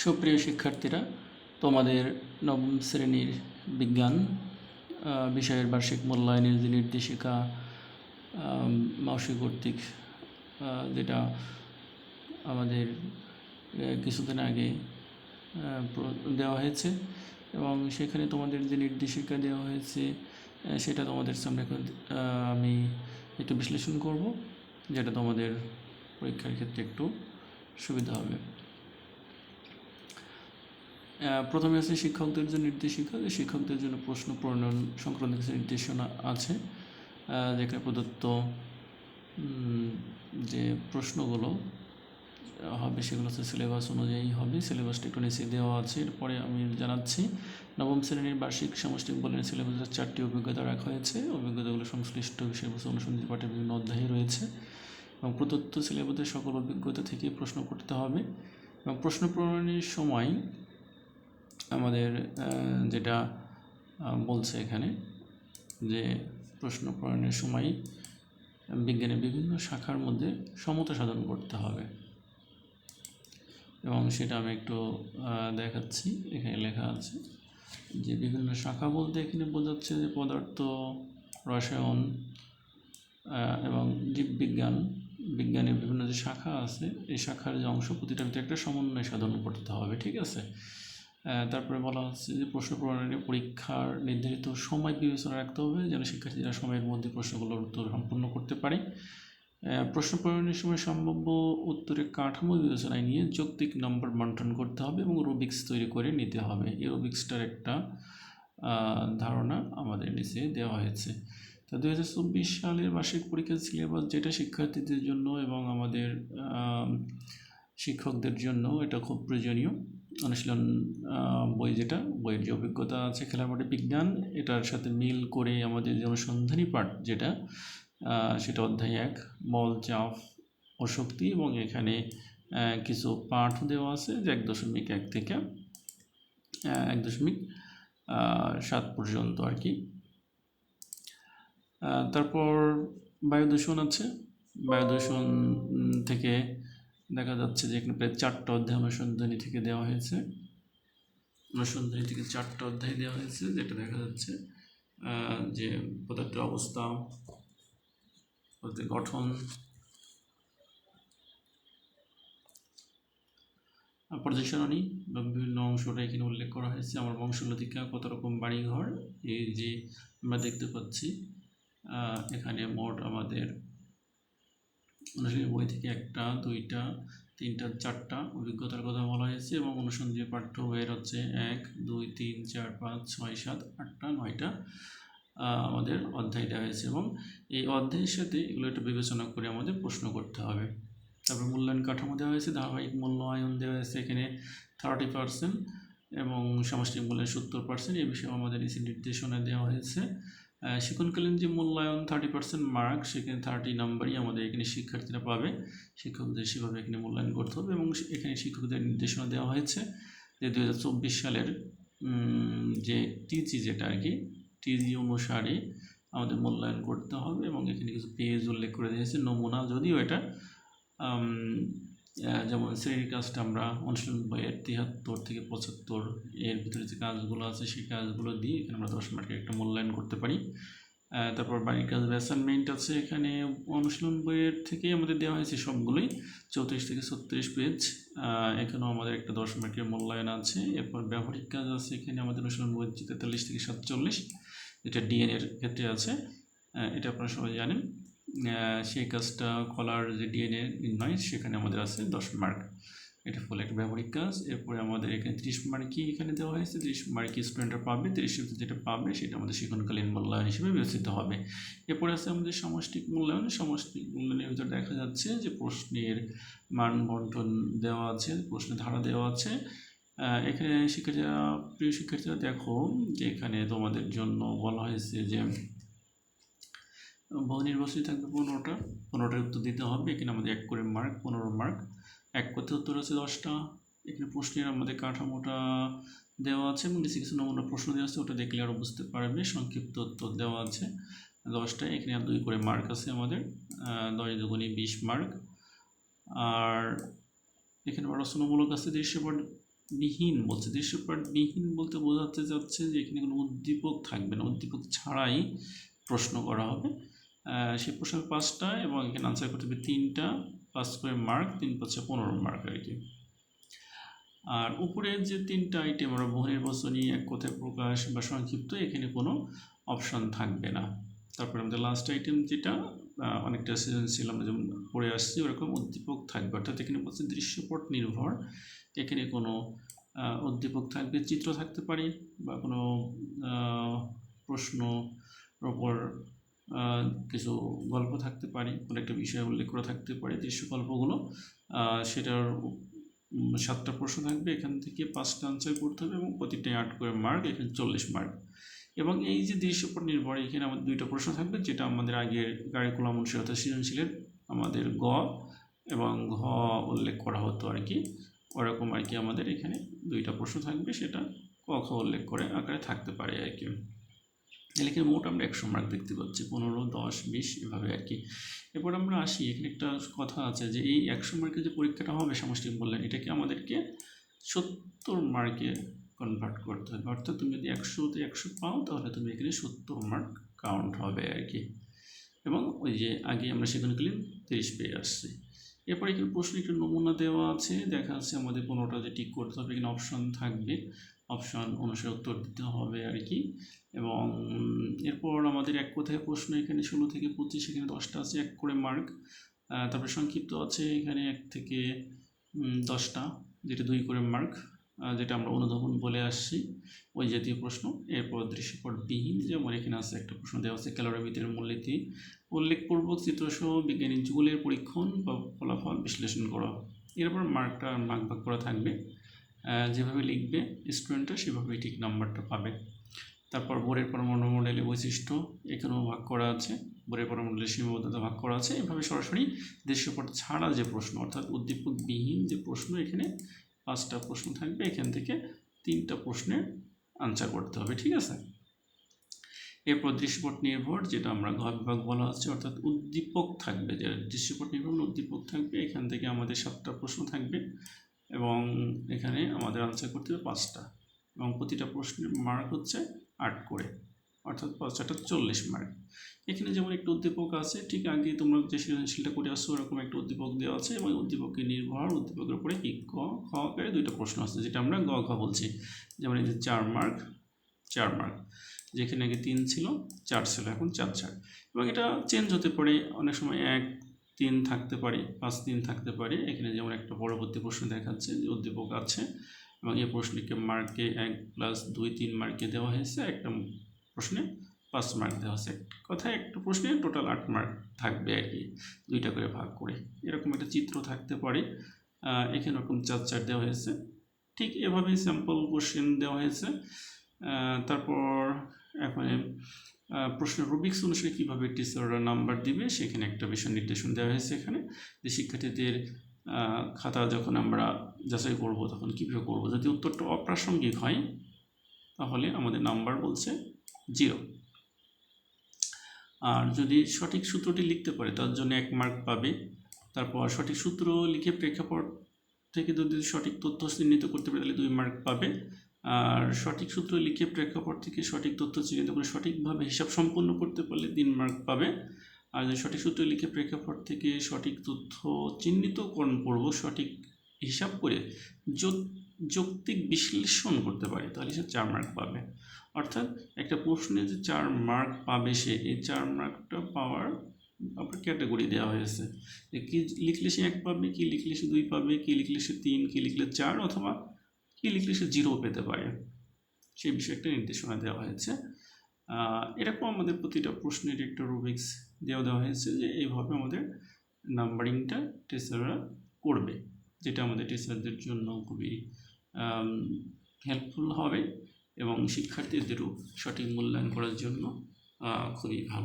সুপ্রিয় শিক্ষার্থীরা, তোমাদের নবম শ্রেণীর বিজ্ঞান বিষয়ের বার্ষিক মূল্যায়নের যে নির্দেশিকা মাউসি কর্তৃক যেটা আমাদের কিছুদিন আগে দেওয়া হয়েছে এবং সেখানে তোমাদের যে নির্দেশিকা দেওয়া হয়েছে সেটা তোমাদের সামনে আমি একটু বিশ্লেষণ করব, যেটা তোমাদের পরীক্ষার ক্ষেত্রে একটু সুবিধা হবে। প্রথমে আছে শিক্ষকদের জন্য নির্দেশিকা। শিক্ষকদের জন্য প্রশ্ন প্রণয়ন সংক্রান্ত কিছু নির্দেশনা আছে, যেখানে প্রদত্ত যে প্রশ্নগুলো হবে সেগুলো হচ্ছে সিলেবাস অনুযায়ী হবে। সিলেবাসটা একটু নিচে দেওয়া আছে, এরপরে আমি জানাচ্ছি। নবম শ্রেণীর বার্ষিক সামষ্টিক বলের সিলেবাসের 4টি অভিজ্ঞতা রাখা হয়েছে। অভিজ্ঞতাগুলো সংশ্লিষ্ট বিষয়বস্তু অনুসন্ধানী পাঠের বিভিন্ন অধ্যায়ে রয়েছে এবং প্রদত্ত সিলেবাসের সকল অভিজ্ঞতা থেকে প্রশ্ন করতে হবে। এবং প্রশ্ন প্রণয়নের সময় আমাদের যেটা বলছে এখানে যে প্রশ্ন প্রণয়নের সময় বিজ্ঞানের বিভিন্ন শাখার মধ্যে সমতা সাধন করতে হবে এবং সেটা আমি একটু দেখাচ্ছি। এখানে লেখা আছে যে বিভিন্ন শাখা বলতে এখানে বোঝাচ্ছে যে পদার্থ, রসায়ন এবং জীববিজ্ঞান, বিজ্ঞানের বিভিন্ন যে শাখা আছে এই শাখার যে অংশ প্রতিটার ভিতরে একটা সমন্বয় সাধন করতে হবে, ঠিক আছে। তারপরে বলা হচ্ছে যে প্রশ্ন প্রণয়নের পরীক্ষার নির্ধারিত সময় বিবেচনা রাখতে হবে যেন শিক্ষার্থীরা সময়ের মধ্যে প্রশ্নগুলোর উত্তর সম্পূর্ণ করতে পারে। প্রশ্ন প্রণয়নের সময় সম্ভাব্য উত্তরের কাঠামো বিবেচনায় নিয়ে যৌক্তিক নম্বর বন্টন করতে হবে এবং রুবিক্স তৈরি করে নিতে হবে। এই রুবিক্সটার একটা ধারণা আমাদের নিচে দেওয়া হয়েছে। তো 2024 সালের বার্ষিক পরীক্ষার সিলেবাস যেটা শিক্ষার্থীদের জন্য এবং আমাদের শিক্ষকদের জন্য এটা খুব প্রয়োজনীয়। অনুশীলন বই, যেটা বইয়ের যে অভিজ্ঞতা আছে খেলার মাঠে বিজ্ঞান, এটার সাথে মিল করে আমাদের যে অনুসন্ধানী পাঠ যেটা সেটা অধ্যায় 1 বল, চাপ ও শক্তি, এবং এখানে কিছু পাঠ দেওয়া আছে যে 1.1 থেকে 1.7 পর্যন্ত আর কি। তারপর বায়ু দূষণ আছে। বায়ু দূষণ থেকে দেখা যাচ্ছে যে এখানে প্রায় 4টা অধ্যায় অনুসন্ধানী থেকে দেওয়া হয়েছে। অনুসন্ধানী থেকে 4টা অধ্যায় দেওয়া হয়েছে, যেটা দেখা যাচ্ছে যে পদার্থের অবস্থা, পদার্থের গঠন, পর্যায় সারণী বা বিভিন্ন অংশটা এখানে উল্লেখ করা হয়েছে। আমার বংশলতিকা, কত রকম বাড়িঘর, এই যে আমরা দেখতে পাচ্ছি এখানে মোট আমাদের অনুশীলনী বই থেকে 1টা, 2টা, 3টা, 4টা অভিজ্ঞতার কথা বলা হয়েছে এবং অনুসন্ধানী পাঠ্য বইয়ের হচ্ছে 1, 2, 3, 4, 5, 6, 7, 8টা, 9টা আমাদের অধ্যায় দেওয়া হয়েছে এবং এই অধ্যায়ের সাথে এগুলো একটু বিবেচনা করে আমাদের প্রশ্ন করতে হবে। তারপর মূল্যায়ন কাঠামো দেওয়া হয়েছে। ধারাবাহিক মূল্যায়ন দেওয়া হয়েছে এখানে 30% এবং সামষ্টিক মূল্যায়ন 70%। এই বিষয়ে আমাদের নিচে নির্দেশনা দেওয়া হয়েছে। শিক্ষণকালীন যে মূল্যায়ন 30% মার্ক, সেখানে 30 নাম্বারই আমাদের এখানে শিক্ষার্থীরা পাবে। শিক্ষকদের সেভাবে এখানে মূল্যায়ন করতে হবে এবং এখানে শিক্ষকদের নির্দেশনা দেওয়া হয়েছে যে 2024 সালের যে টিজি যেটা আর কি, টিজি অনুসারে আমাদের মূল্যায়ন করতে হবে এবং এখানে কিছু পেজ উল্লেখ করে দিয়েছে নমুনা, যদিও এটা যেমন শ্রেণীর কাজটা আমরা অনুশীলন বইয়ের 73 থেকে 75 এর ভিতরে যে কাজগুলো আছে সেই কাজগুলো দিয়ে এখানে আমরা 10 মার্কের একটা মূল্যায়ন করতে পারি। তারপর বাড়ির কাজ অ্যাসাইনমেন্ট আছে এখানে অনুশীলন বইয়ের থেকে আমাদের দেওয়া হয়েছে সবগুলোই 34 থেকে 36 পেজ। এখানেও আমাদের একটা 10 মার্কের মূল্যায়ন আছে। এরপর ব্যবহারিক কাজ আছে এখানে আমাদের অনুশীলন বই 43 থেকে 47, যেটা ডিএনএর ক্ষেত্রে আছে, এটা আপনারা সবাই জানেন। সেই কাজটা কলার যে ডিএনএ নির্ণয়, সেখানে আমাদের আছে 10 মার্ক। এটা ফুল একটা ব্যবহারিক কাজ। এরপরে আমাদের এখানে 30 মার্কই এখানে দেওয়া হয়েছে। 30 মার্কই স্টুডেন্টরা পাবে। 30 যেটা পাবে সেটা আমাদের শিক্ষণকালীন মূল্যায়ন হিসেবে বিবেচিত হবে। এরপরে আছে আমাদের সামষ্টিক মূল্যায়ন। সামষ্টিক মূল্যায়নের ভিতরে দেখা যাচ্ছে যে প্রশ্নের মান বন্টন দেওয়া আছে, প্রশ্নের ধারা দেওয়া আছে। এখানে প্রিয় শিক্ষার্থীরা দেখো যে এখানে তোমাদের জন্য বলা হয়েছে যে বহু নির্বাচনী থাকবে 15টার উত্তর দিতে হবে। এখানে আমাদের 1 করে মার্ক, 15 মার্ক। 1 করতে উত্তর আছে 10টা। এখানে প্রশ্নের আমাদের কাঠামোটা দেওয়া আছে এবং নিচে কিছু নমুনা প্রশ্ন দেওয়া আছে, ওটা দেখলে আরও বুঝতে পারবে। সংক্ষিপ্ত উত্তর দেওয়া আছে 10টা। এখানে 2 করে মার্ক আছে আমাদের, 10 দুগুণে 20 মার্ক। আর এখানে রচনামূলক আছে বিহীন বলছে, দৃশ্যপট বিহীন বলতে বোঝাতে যাচ্ছে যে এখানে কোনো উদ্দীপক থাকবে না, উদ্দীপক ছাড়াই প্রশ্ন করা হবে। সেই প্রশ্ন 5টা এবং এখানে আনসার করতে হবে 3টা, 5 করে মার্ক, 3 5 15 মার্ক আর কি। আর উপরের যে 3টা আইটেম আমরা বহুনির্বাচনী, এক কথায় প্রকাশ বা সংক্ষিপ্ত, এখানে কোনো অপশন থাকবে না। তারপরে আমাদের লাস্ট আইটেম যেটা অনেকটা সৃজনশীল আমরা যেমন পড়ে আসছি ওরকম উদ্দীপক থাকবে, অর্থাৎ এখানে বলছে দৃশ্যপট নির্ভর, এখানে কোনো উদ্দীপক থাকবে, চিত্র থাকতে পারে বা কোনো প্রশ্নর ওপর কিছু গল্প থাকতে পারে, কোনো একটা বিষয় উল্লেখ করা থাকতে পারে। দৃশ্যকল্পগুলো সেটার 7টা প্রশ্ন থাকবে, এখান থেকে 5টা আনসার করতে হবে এবং প্রতিটায় 8 করে মার্ক, এখানে 40 মার্ক। এবং এই যে দৃশ্যপট নির্ভর, এখানে আমাদের 2টা প্রশ্ন থাকবে, যেটা আমাদের আগের কারিকুলাম অনুসারে অর্থাৎ সৃজনশীলের আমাদের গ এবং ঘ উল্লেখ করা হতো আর কি, ওরকম আর কি আমাদের এখানে 2টা প্রশ্ন থাকবে, সেটা ক খ উল্লেখ করে আকারে থাকতে পারে আর কি। এখানে মোট আমরা 100 মার্ক দেখতে পাচ্ছি, 15, 10, 20 এভাবে আর কি। এরপর আমরা আসি, এখানে একটা কথা আছে যে এই 100 মার্কের যে পরীক্ষাটা হবে সামষ্টিক মূল্যায়ন, এটাকে আমাদেরকে 70 মার্কে কনভার্ট করতে হবে, অর্থাৎ তুমি যদি 100তে 100 পাও তাহলে তুমি এখানে 70 মার্ক কাউন্ট হবে আর কি। এবং ওই যে আগে আমরা সেখানে গেলে 30 পেয়ে আসছি। এরপরে এখানে প্রশ্ন একটু নমুনা দেওয়া আছে, দেখা যাচ্ছে আমাদের 15টা যে টিক করতে হবে, এখানে অপশন থাকবে, অপশন অনুসারে উত্তর দিতে হবে আর কি। এবং এরপর আমাদের এক কথায় প্রশ্ন এখানে 16 থেকে 25, এখানে 10টা আছে, 1 করে মার্ক। তারপরে সংক্ষিপ্ত আছে এখানে 1 থেকে 10টা, যেটা 2 করে মার্ক, যেটা আমরা অনুধাবন বলে আসছি, ওই জাতীয় প্রশ্ন। এরপর দৃশ্যপটবিহীন, যেমন এখানে আছে একটা প্রশ্ন দেওয়া আছে, ক্যালোরিমিটার মূলনীতি উল্লেখপূর্বক চিত্রসহ বৈজ্ঞানিক যুগলের পরীক্ষণ বা ফলাফল বিশ্লেষণ করা। এরপর মার্কটা ভাগ ভাগ করা থাকবে, যেভাবে লিখবে স্টুডেন্টরা সেভাবেই ঠিক নাম্বারটা পাবে। তারপর বোরের পরমাণু মডেলের বৈশিষ্ট্য এখানেও ভাগ করা আছে, বোরের পরমাণু মডেলের সীমাবদ্ধতা ভাগ করা আছে। এভাবে সরাসরি দৃশ্যপট ছাড়া যে প্রশ্ন, অর্থাৎ উদ্দীপকবিহীন যে প্রশ্ন, এখানে 5টা প্রশ্ন থাকবে, এখান থেকে 3টা প্রশ্নের আনসার করতে হবে, ঠিক আছে। এরপর দৃশ্যপট নির্ভর, যেটা আমরা ঘ বিভাগ বলা হচ্ছে, অর্থাৎ উদ্দীপক থাকবে, যে দৃশ্যপট নির্ভর উদ্দীপক থাকবে, এখান থেকে আমাদের 7টা প্রশ্ন থাকবে এবং এখানে আমাদের আনসার করতে হবে 5টা, এবং প্রতিটা প্রশ্নের মার্ক হচ্ছে 8 করে, অর্থাৎ 5টা 40 মার্ক। এখানে যেমন একটা উদ্দীপক আছে, ঠিক আগে তোমরা যে সৃজনশীলটা করে আসছো ওরকম একটা উদ্দীপক দেওয়া আছে, এবং উদ্দীপকের নির্ভর উদ্দীপকের উপরে কি ক খ আকারে 2টা প্রশ্ন আছে, যেটা আমরা গ ঘ বলছি। যেমন এই যে 4 মার্ক 4 মার্ক, যেখানে আগে 3 ছিল 4 ছিল, এখন 4 4। এবং এটা চেঞ্জ হতে পারে, অনেক সময় 1 3 থাকতে পারে, 5 3 থাকতে পারে। এখানে যেমন একটা পরবর্তী প্রশ্ন দেখাচ্ছে যে উদ্দীপক আছে এবং এই প্রশ্নকে মার্কে 1 + 2 3 মার্কে দেওয়া হয়েছে, একটা প্রশ্নে 5 মার্ক দেওয়া হয়েছে, কথায় একটা প্রশ্নে টোটাল 8 মার্ক থাকবে আর কি, 2টা করে ভাগ করে। এরকম একটা চিত্র থাকতে পারে, এখানে এরকম 4 4 দেওয়া হয়েছে, ঠিক এভাবেই স্যাম্পল কোশ্চেন দেওয়া হয়েছে। তারপর এখন প্রশ্নের রুবিক্স অনুসারে কীভাবে টিচাররা নাম্বার দিবে সেখানে একটা বিষয় নির্দেশন দেওয়া হয়েছে এখানে, যে শিক্ষার্থীদের খাতা যখন আমরা যাচাই করব তখন কীভাবে করব, যদি উত্তরটা অপ্রাসঙ্গিক হয় তাহলে আমাদের নাম্বার বলছে 0, আর যদি সঠিক সূত্রটি লিখতে পারে তার জন্য 1 মার্ক পাবে। তারপর সঠিক সূত্র লিখে প্রেক্ষাপট থেকে যদি সঠিক তথ্য চিহ্নিত করতে পারে তাহলে 2 মার্ক পাবে। আর সঠিক সূত্র লিখে প্রেক্ষাপট থেকে সঠিক তথ্য চিহ্নিত করে সঠিকভাবে হিসাব সম্পন্ন করতে পারলে 3 মার্ক পাবে। আর যদি সঠিক সূত্র লিখে প্রেক্ষাপট থেকে সঠিক তথ্য চিহ্নিতকরণ করব, সঠিক হিসাব করে যৌক্তিক বিশ্লেষণ করতে পারে তাহলে সে 4 মার্ক পাবে। অর্থাৎ একটা প্রশ্নে যে 4 মার্ক পাবে সে, এই 4 মার্কটা পাওয়ার আপনার ক্যাটাগরি দেওয়া হয়েছে, যে কী লিখলে সে 1 পাবে, কী লিখলে সে 2 পাবে, কী লিখলে সে 3, কী লিখলে 4, অথবা কী লিখলে সে 0 পেতে পারে, সেই বিষয়ে একটা নির্দেশনা দেওয়া হয়েছে। এরকম আমাদের প্রতিটা প্রশ্নের একটা রুবিক্স দেওয়া হয়েছে, যে এইভাবে আমাদের নাম্বারিংটা টিচাররা করবে, যেটা আমাদের টিচারদের জন্য খুবই হেল্পফুল হবে এবং শিক্ষার্থীদেরও সঠিক মূল্যায়ন করার জন্য খুবই ভালো।